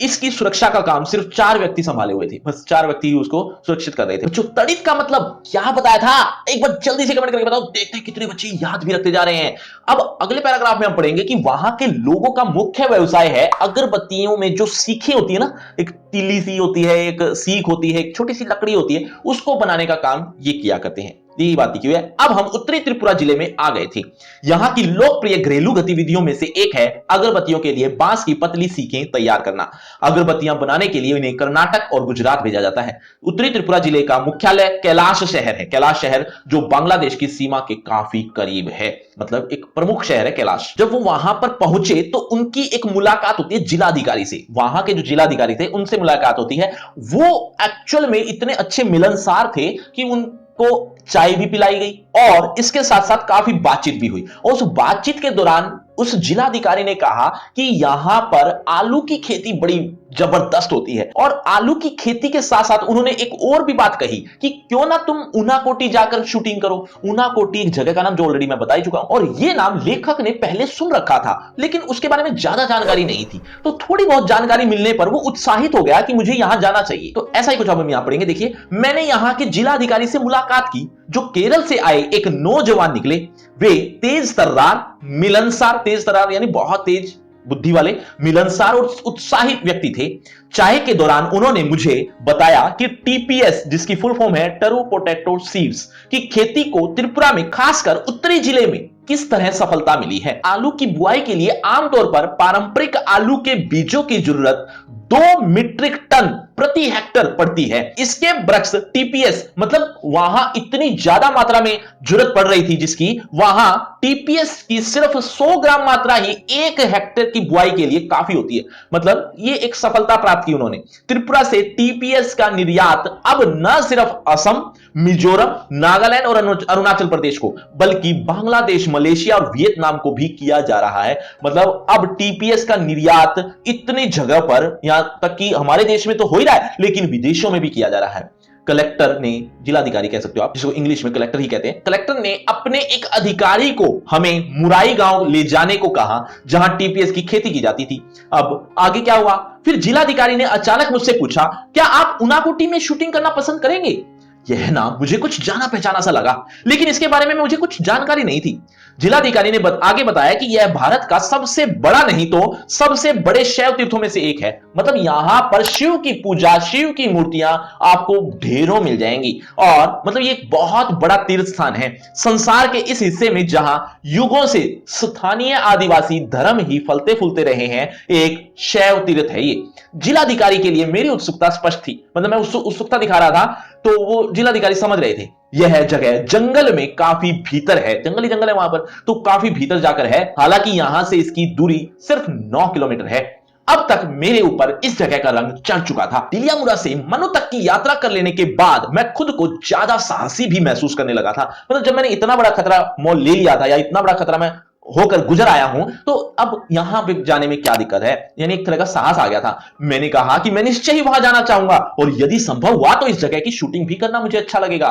इसकी सुरक्षा का काम सिर्फ 4 व्यक्ति संभाले हुए थे। बस 4 व्यक्ति ही उसको सुरक्षित कर रहे थे। बच्चों, तड़ित का मतलब क्या बताया था, एक बार जल्दी से कमेंट करके बताओ। देखते हैं कितने बच्चे याद भी रखते जा रहे हैं। अब अगले पैराग्राफ में हम पढ़ेंगे कि वहां के लोगों का मुख्य व्यवसाय है अगरबत्तियों में जो सीखें होती है ना, एक तीली सी होती है, एक सीख होती है, एक छोटी सी लकड़ी होती है, उसको बनाने का काम ये किया करते हैं। यही बात की हुई है। अब हम उत्तरी त्रिपुरा जिले में आ गए थे। यहां की लोकप्रिय घरेलू गतिविधियों में से एक है अगरबत्तियों के लिए बांस की पतली सीखें तैयार करना। अगरबत्तियां बनाने के लिए इन्हें कर्नाटक और गुजरात भेजा जाता है। उत्तरी त्रिपुरा जिले का मुख्यालय कैलाश शहर है। कैलाश शहर जो बांग्लादेश की सीमा के काफी करीब है, मतलब एक प्रमुख शहर है कैलाश। जब वो वहां पर पहुंचे तो उनकी एक मुलाकात होती है जिलाधिकारी से। वहां के जो जिलाधिकारी थे उनसे मुलाकात होती है। वो एक्चुअल में इतने अच्छे मिलनसार थे कि उनको चाय भी पिलाई गई और इसके साथ साथ काफी बातचीत भी हुई। और उस बातचीत के दौरान उस जिलाधिकारी ने कहा कि यहां पर आलू की खेती बड़ी जबरदस्त होती है और आलू की खेती के साथ साथ उन्होंने एक और भी बात कही कि क्यों ना तुम ऊनाकोटी जाकर शूटिंग करो। ऊनाकोटी एक जगह का नाम जो ऑलरेडी मैं बता ही चुका हूं और यह नाम लेखक ने पहले सुन रखा था, लेकिन उसके बारे में ज्यादा जानकारी नहीं थी। तो थोड़ी बहुत जानकारी मिलने पर वो उत्साहित हो गया कि मुझे यहां जाना चाहिए। तो ऐसा ही कुछ हम यहां पढ़ेंगे। देखिए, मैंने यहां के जिलाधिकारी से मुलाकात की जो केरल से आए एक नौजवान निकले। वे तेज तर्रार, मिलनसार, तेज तर्रार यानी बहुत तेज बुद्धि वाले, मिलनसार और उत्साहित व्यक्ति थे। चाय के दौरान उन्होंने मुझे बताया कि टीपीएस, जिसकी फुल फॉर्म है टरू पोटैटो सीड्स, की खेती को त्रिपुरा में खासकर उत्तरी जिले में किस तरह सफलता मिली है। आलू की बुआई के लिए आमतौर पर पारंपरिक आलू के बीजों की जरूरत 2 मीट्रिक टन प्रति हेक्टर पड़ती है। इसके वृक्ष टीपीएस मतलब वहां इतनी ज्यादा मात्रा में जरूरत पड़ रही थी जिसकी, वहां टीपीएस की सिर्फ 100 ग्राम मात्रा ही 1 हेक्टेयर की बुआई के लिए काफी होती है। मतलब ये एक सफलता प्राप्त की उन्होंने। त्रिपुरा से टीपीएस का निर्यात अब न सिर्फ असम, मिजोरम, नागालैंड और अरुणाचल प्रदेश को, बल्कि बांग्लादेश, मलेशिया और वियतनाम को भी किया जा रहा है। मतलब अब टीपीएस का निर्यात इतनी जगह पर, यहां तक कि हमारे देश में तो हो ही रहा है, लेकिन विदेशों में भी किया जा रहा है। कलेक्टर ने, जिलाधिकारी कह सकते हो आप, जिसको इंग्लिश में कलेक्टर ही कहते हैं, कलेक्टर ने अपने एक अधिकारी को हमें मुराई गांव ले जाने को कहा जहां टीपीएस की खेती की जाती थी। अब आगे क्या हुआ, फिर जिलाधिकारी ने अचानक मुझसे पूछा, क्या आप उनाकोटी में शूटिंग करना पसंद करेंगे? यह ना मुझे कुछ जाना पहचाना सा लगा, लेकिन इसके बारे में मुझे कुछ जानकारी नहीं थी। जिलाधिकारी ने आगे बताया कि यह भारत का सबसे बड़ा नहीं तो सबसे बड़े शैव तीर्थों में से एक है। मतलब यहां पर शिव की पूजा, शिव की मूर्तियां आपको ढेरों मिल जाएंगी, और मतलब ये एक बहुत बड़ा तीर्थ स्थान है संसार के इस हिस्से में जहां युगों से स्थानीय आदिवासी धर्म ही फलते फूलते रहे हैं। एक शैव तीर्थ है ये। जिलाधिकारी के लिए मेरी उत्सुकता स्पष्ट थी, मतलब मैं उत्सुकता दिखा रहा था तो वो जिलाधिकारी समझ रहे थे। यह जगह जंगल में काफी भीतर है, जंगली जंगल है वहां पर, तो काफी भीतर जाकर है। हालांकि यहां से इसकी दूरी सिर्फ 9 किलोमीटर है। अब तक मेरे ऊपर इस जगह का रंग चढ़ चुका था। तिलियामुरा से मनु तक की यात्रा कर लेने के बाद मैं खुद को ज्यादा साहसी भी महसूस करने लगा था। मतलब जब मैंने इतना बड़ा खतरा मोल ले लिया था, या इतना बड़ा खतरा मैं होकर गुजर आया हूं, तो अब यहां पे जाने में क्या दिक्कत है। यानी एक तरह का साहस आ गया था। मैंने कहा कि मैं निश्चय ही वहां जाना चाहूंगा, और यदि संभव हुआ तो इस जगह की शूटिंग भी करना मुझे अच्छा लगेगा।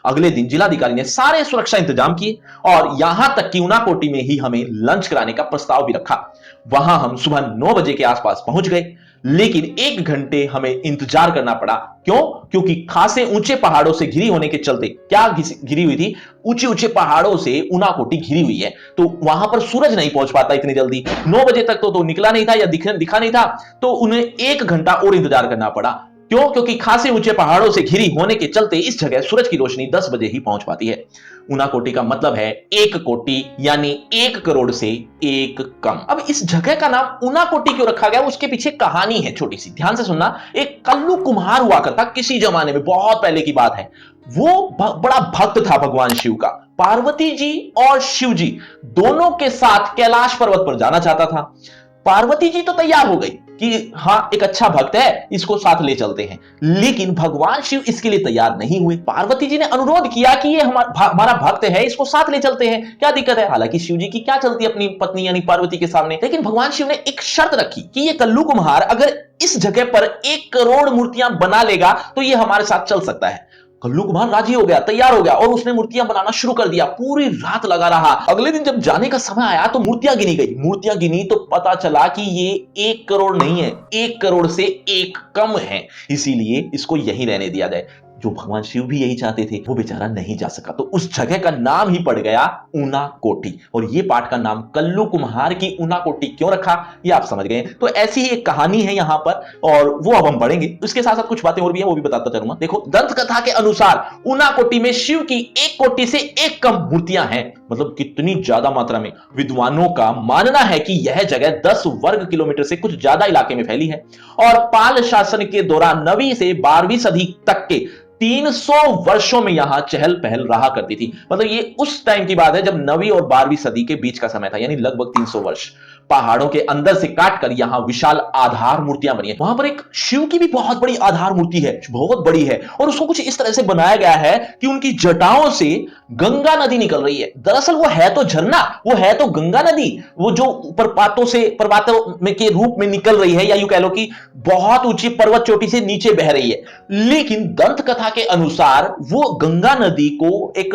अगले दिन जिलाधिकारी ने सारे सुरक्षा इंतजाम किए, और यहां तक कि उनाकोटी में ही हमें लंच कराने का प्रस्ताव भी रखा। वहां हम सुबह 9 बजे के आसपास पहुंच गए, लेकिन 1 घंटे हमें इंतजार करना पड़ा। क्यों? क्योंकि खासे ऊंचे पहाड़ों से घिरी होने के चलते, क्या घिरी हुई थी, ऊंचे ऊंचे पहाड़ों से उनाकोटी घिरी हुई है, तो वहां पर सूरज नहीं पहुंच पाता इतनी जल्दी। 9 बजे तक तो निकला नहीं था या दिखा नहीं था, तो उन्हें 1 घंटा और इंतजार करना पड़ा। क्यों? क्योंकि खासे ऊंचे पहाड़ों से घिरी होने के चलते इस जगह सूरज की रोशनी 10 बजे ही पहुंच पाती है। उनाकोटी का मतलब है 1 कोटि, यानी 1 करोड़ से 1 कम। अब इस जगह का नाम उनाकोटी क्यों रखा गया, उसके पीछे कहानी है छोटी सी, ध्यान से सुनना। एक कल्लू कुम्हार हुआ करता, किसी जमाने में, बहुत पहले की बात है। वो बड़ा भक्त था भगवान शिव का। पार्वती जी और शिव जी दोनों के साथ कैलाश पर्वत पर जाना चाहता था। पार्वती जी तो तैयार हो गई कि हां, एक अच्छा भक्त है, इसको साथ ले चलते हैं, लेकिन भगवान शिव इसके लिए तैयार नहीं हुए। पार्वती जी ने अनुरोध किया कि ये हमारा भक्त है, इसको साथ ले चलते हैं, क्या दिक्कत है। हालांकि शिव जी की क्या चलती अपनी पत्नी यानी पार्वती के सामने, लेकिन भगवान शिव ने एक शर्त रखी कि ये कल्लू कुम्हार अगर इस जगह पर 1 करोड़ मूर्तियां बना लेगा तो ये हमारे साथ चल सकता है। कल्लू कुम्हार राजी हो गया, तैयार हो गया, और उसने मूर्तियां बनाना शुरू कर दिया। पूरी रात लगा रहा। अगले दिन जब जाने का समय आया तो मूर्तियां गिनी गई। मूर्तियां गिनी तो पता चला कि ये 1 करोड़ नहीं है, 1 करोड़ से 1 कम है, इसीलिए इसको यहीं रहने दिया जाए। जो भगवान शिव भी यही चाहते थे, वो बेचारा नहीं जा सका, तो उस जगह का नाम ही पड़ गया उनाकोटी। और ये पाठ का नाम कल्लू कुम्हार की उनाकोटी क्यों रखा, ये आप समझ गए। तो ऐसी ही एक कहानी है यहां पर, और वो अब हम पढ़ेंगे। इसके साथ साथ कुछ बातें और भी हैं, वो भी बताता चलूंगा। देखो, दंत कथा के अनुसार उनाकोटी में शिव की 1 कोटि से 1 कम मूर्तियां हैं। मतलब कितनी ज्यादा मात्रा में। विद्वानों का मानना है कि यह जगह 10 वर्ग किलोमीटर से कुछ ज्यादा इलाके में फैली है, और पाल शासन के दौरान 9वीं से 12वीं सदी तक के 300 वर्षों में यहां चहल पहल रहा करती थी। मतलब ये उस टाइम की बात है जब 9वीं और 12वीं सदी के बीच का समय था, यानी लगभग 300 वर्ष। पहाड़ों के अंदर से काटकर यहां विशाल आधार मूर्तियां बनी है। वहां पर एक शिव की भी बहुत बड़ी आधार मूर्ति है, बहुत बड़ी है, और उसको कुछ इस तरह से बनाया गया है कि उनकी जटाओं से गंगा नदी निकल रही है। दरअसल वो है तो झरना, वो है तो गंगा नदी, वो जो पर्वतों में के रूप में निकल रही है, या यूं कह लो कि बहुत ऊंची पर्वत चोटी से नीचे बह रही है। लेकिन दंत कथा के अनुसार वो गंगा नदी को एक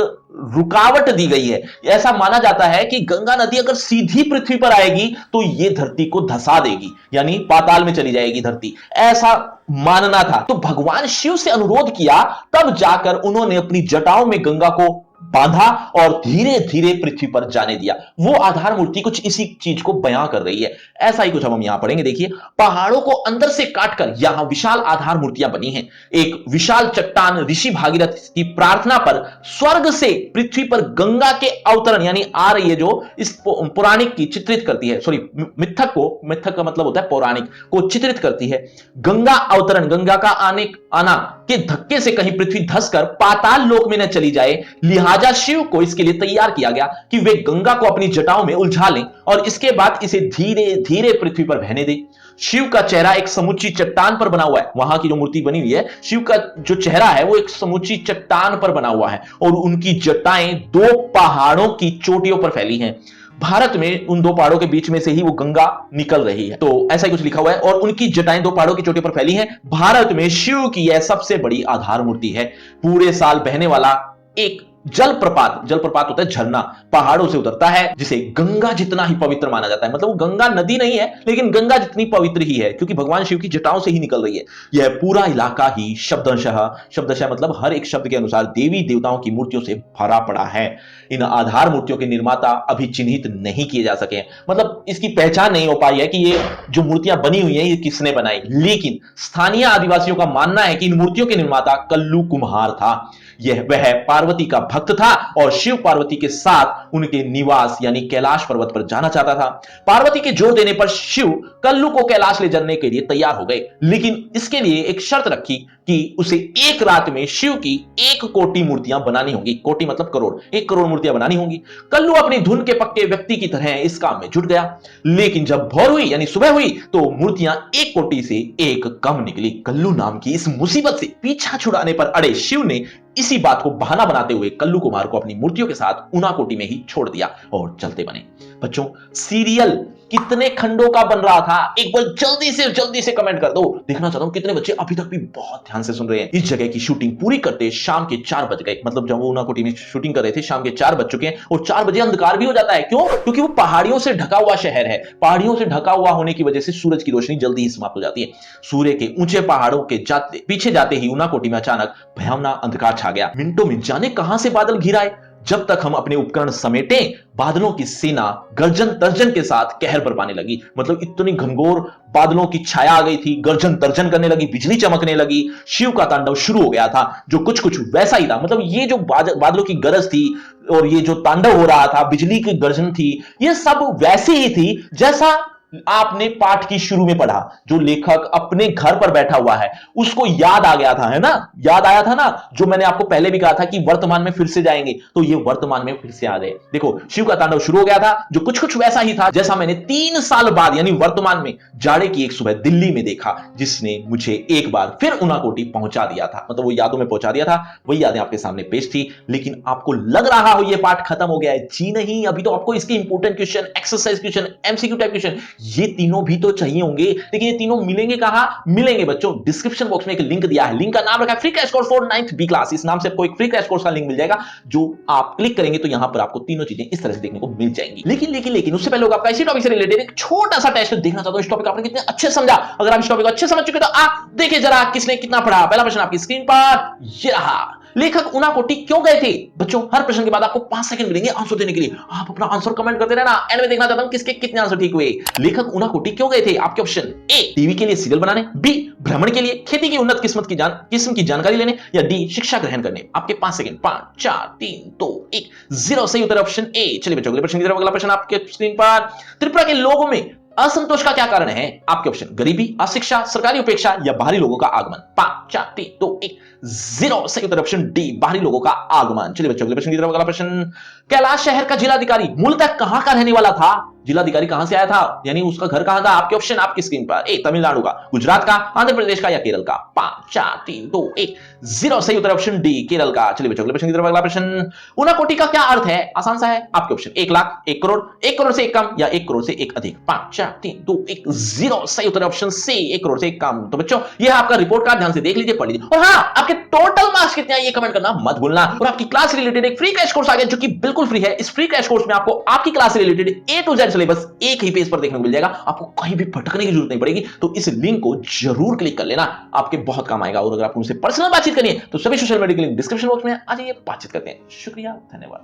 रुकावट दी गई है। ऐसा माना जाता है कि गंगा नदी अगर सीधी पृथ्वी पर आएगी तो ये धरती को धसा देगी, यानी पाताल में चली जाएगी धरती, ऐसा मानना था। तो भगवान शिव से अनुरोध किया, तब जाकर उन्होंने अपनी जटाओं में गंगा को बांधा और धीरे धीरे पृथ्वी पर जाने दिया। वो आधार मूर्ति कुछ इसी चीज को बयां कर रही है। ऐसा ही कुछ हम यहां पढ़ेंगे। देखिए, पहाड़ों को अंदर से काटकर यहां विशाल आधार मूर्तियां बनी हैं। एक विशाल चट्टान ऋषि भागीरथ की प्रार्थना पर स्वर्ग से पृथ्वी पर गंगा के अवतरण यानी आ रही है, जो इस पौराणिक की चित्रित करती है। सॉरी, मिथक का मतलब होता है पौराणिक, को चित्रित करती है। गंगा अवतरण, गंगा का आना के धक्के से कहीं पृथ्वी धंसकर पाताल लोक में न चली जाए, लिहाजा शिव को इसके लिए तैयार किया गया कि वे गंगा को अपनी जटाओं में उलझा लें और इसके बाद इसे धीरे धीरे पृथ्वी पर बहने दें। शिव का चेहरा एक समूची चट्टान पर बना हुआ है। वहां की जो मूर्ति बनी हुई है, शिव का जो चेहरा है वो एक समूची चट्टान पर बना हुआ है और उनकी जटाएं दो पहाड़ों की चोटियों पर फैली हैं। भारत में उन दो पहाड़ों के बीच में से ही वो गंगा निकल रही है। तो ऐसा ही कुछ लिखा हुआ है। और उनकी जटाएं दो पहाड़ों की चोटी पर फैली हैं। भारत में शिव की यह सबसे बड़ी आधार मूर्ति है। पूरे साल बहने वाला एक जलप्रपात होता है झरना, पहाड़ों से उतरता है, जिसे गंगा जितना ही पवित्र माना जाता है। मतलब वो गंगा नदी नहीं है, लेकिन गंगा जितनी पवित्र ही है, क्योंकि भगवान शिव की जटाओं से ही निकल रही है। यह पूरा इलाका ही शब्दशः मतलब हर एक शब्द के अनुसार देवी देवताओं की मूर्तियों से भरा पड़ा है। इन आधार मूर्तियों के निर्माता अभी चिन्हित नहीं किए जा सके, मतलब इसकी पहचान नहीं हो पाई है कि ये जो मूर्तियां बनी हुई हैं ये किसने बनाई। लेकिन स्थानीय आदिवासियों का मानना है कि इन मूर्तियों के निर्माता कल्लू कुम्हार था। वह पार्वती का भक्त था और शिव पार्वती के साथ उनके निवास यानी कैलाश पर्वत पर जाना चाहता था। पार्वती के जोर देने पर शिव कल्लू को कैलाश ले जाने के लिए तैयार हो गए, लेकिन इसके लिए एक शर्त रखी कि उसे एक रात में शिव की 1 कोटि मूर्तियां बनानी होंगी। कोटि मतलब करोड़, 1 करोड़ मूर्तियां बनानी होंगी। कल्लू अपनी धुन के पक्के व्यक्ति की तरह इस काम में जुट गया, लेकिन जब भोर हुई यानी सुबह हुई तो मूर्तियां 1 कोटि से 1 कम निकली। कल्लू नाम की इस मुसीबत से पीछा छुड़ाने पर अड़े शिव ने इसी बात को बहाना बनाते हुए कल्लू कुमार को अपनी मूर्तियों के साथ ऊनाकोटी में ही छोड़ दिया और चलते बने। बच्चों, सीरियल कितने खंडों का बन रहा था, एक बार जल्दी से कमेंट कर दो। देखना चाहता हूं कितने बच्चे अभी तक भी बहुत ध्यान से सुन रहे हैं। इस जगह की शूटिंग पूरी करते शाम के 4 बज गए। मतलब जब वो ऊनाकोटी में शूटिंग कर रहे थे शाम के 4 बज चुके हैं और 4 बजे अंधकार भी हो जाता है। क्यों? क्योंकि वो पहाड़ियों से ढका हुआ शहर है। पहाड़ियों से ढका हुआ होने की वजह से सूरज की रोशनी जल्दी ही समाप्त हो जाती है। सूर्य के ऊंचे पहाड़ों के पीछे जाते ही ऊनाकोटी में अचानक भयावना अंधकार छा गया। मिनटों में जाने कहां से बादल घिर आए। जब तक हम अपने उपकरण समेटें, बादलों की सेना गर्जन तर्जन के साथ कहर बरपाने लगी। मतलब इतनी घनघोर बादलों की छाया आ गई थी, गर्जन तर्जन करने लगी, बिजली चमकने लगी, शिव का तांडव शुरू हो गया था, जो कुछ वैसा ही था। मतलब ये जो बादलों की गरज थी और ये जो तांडव हो रहा था, बिजली की गर्जन थी, ये सब वैसी ही थी जैसा आपने पाठ की शुरू में पढ़ा। जो लेखक अपने घर पर बैठा हुआ है उसको याद आ गया था, है ना, याद आया था ना, जो मैंने आपको पहले भी कहा था कि वर्तमान में फिर से जाएंगे, तो ये वर्तमान में फिर से आ गए। देखो, शिव का तांडव शुरू हो गया था, जो कुछ वैसा ही था जैसा मैंने 3 साल बाद यानी वर्तमान में जाड़े की एक सुबह दिल्ली में देखा, जिसने मुझे एक बार फिर ऊनाकोटी पहुंचा दिया था। मतलब वो यादों में पहुंचा दिया था, वही यादें आपके सामने पेश थी। लेकिन आपको लग रहा हो ये पाठ खत्म हो गया है। जी नहीं, अभी तो आपको इसके important question, exercise question, MCQ type question, ये तीनों भी तो चाहिए होंगे। लेकिन ये तीनों मिलेंगे कहां? मिलेंगे बच्चों, डिस्क्रिप्शन बॉक्स में एक लिंक दिया है। लिंक का नाम रखा है free crash course for 9th B class. इस नाम से आपको एक फ्री क्रैश कोर्स का लिंक मिल जाएगा, जो आप क्लिक करेंगे तो यहां पर आपको तीनों चीजें इस तरह से देखने को मिल जाएंगी। लेकिन उससे पहले आपका इसी टॉपिक से रिलेटेड एक छोटा सा टेस्ट देखना चाहता हूं। इस टॉपिक आपने कितने अच्छे समझा। अगर आप इस टॉपिक को अच्छे समझ चुके तो आप देखिए जरा किसने कितना पढ़ा। पहला प्रश्न आपकी स्क्रीन पर ये रहा। लेखक ऊनाकोटी क्यों गए थे? बच्चों, हर प्रश्न के बाद आपको 5 सेकंड मिलेंगे आंसर देने के लिए। आप अपना आंसर कमेंट करते रहना। एंड में देखना चाहता हूं किसके कितने आंसर ठीक हुए। लेखक ऊनाकोटी क्यों गए थे? आपके ऑप्शन ए टीवी के लिए सीरियल बनाने, बी भ्रमण के लिए, खेती की उन्नत किस्म की जानकारी लेने, या डी शिक्षा ग्रहण करने। आपके 5 सेकंड, 5 4 3 2 1 0 सही उत्तर ऑप्शन ए। चलिए बच्चों, अगले प्रश्न की तरफ। अगला प्रश्न आपके स्क्रीन पर। त्रिपुरा के लोगों में असंतोष का क्या कारण है? आपके ऑप्शन गरीबी, अशिक्षा, सरकारी उपेक्षा, या बाहरी लोगों का आगमन। 5 4 3 2 1 0 सही उत्तर ऑप्शन डी, बाहरी लोगों का आगमन। चलिए बच्चों, अगले प्रश्न की तरफ। अगला प्रश्न, कैलाश शहर का जिलाधिकारी मूलतः कहां का रहने वाला था? जिलाधिकारी कहां से आया था, यानी उसका घर कहां था? आपके ऑप्शन आपकी स्क्रीन पर। ए तमिलनाडु का, गुजरात का, आंध्र प्रदेश का, या केरल का। 5 4 3 2 1 0 सही उत्तर ऑप्शन डी, केरल का। चलिए बच्चों, अगले प्रश्न की तरफ। अगला प्रश्न, ऊनाकोटी का क्या अर्थ है? आसान सा है। आपके ऑप्शन 1 लाख, 1 करोड़, 1 करोड़ से एक कम, या 1 करोड़ से एक अधिक। 5 4 3 2 1 0 सही उत्तर ऑप्शन सी, 1 करोड़ से एक कम। तो बच्चों, ये है आपका रिपोर्ट कार्ड, ध्यान से देख लीजिए, पढ़ लीजिए। और हाँ, आपके टोटल मार्क्स कितने आए ये कमेंट करना मत भूलना। और आपकी क्लास से रिलेटेड एक फ्री क्रैश कोर्स आ गया जो कि बिल्कुल फ्री है। इस फ्री क्रैश कोर्स में आपको आपकी क्लास से related A to Z syllabus एक ही पेज पर देखने को मिल जाएगा, आपको कहीं भी भटकने की जरूरत नहीं पड़ेगी। तो इस लिंक को जरूर क्लिक कर लेना, आपके बहुत काम आएगा। और अगर आपको मुझसे पर्सनल बातचीत करनी है तो सभी सोशल मीडिया के लिंक डिस्क्रिप्शन बॉक्स में आ जाइए, बातचीत करते हैं। शुक्रिया, धन्यवाद।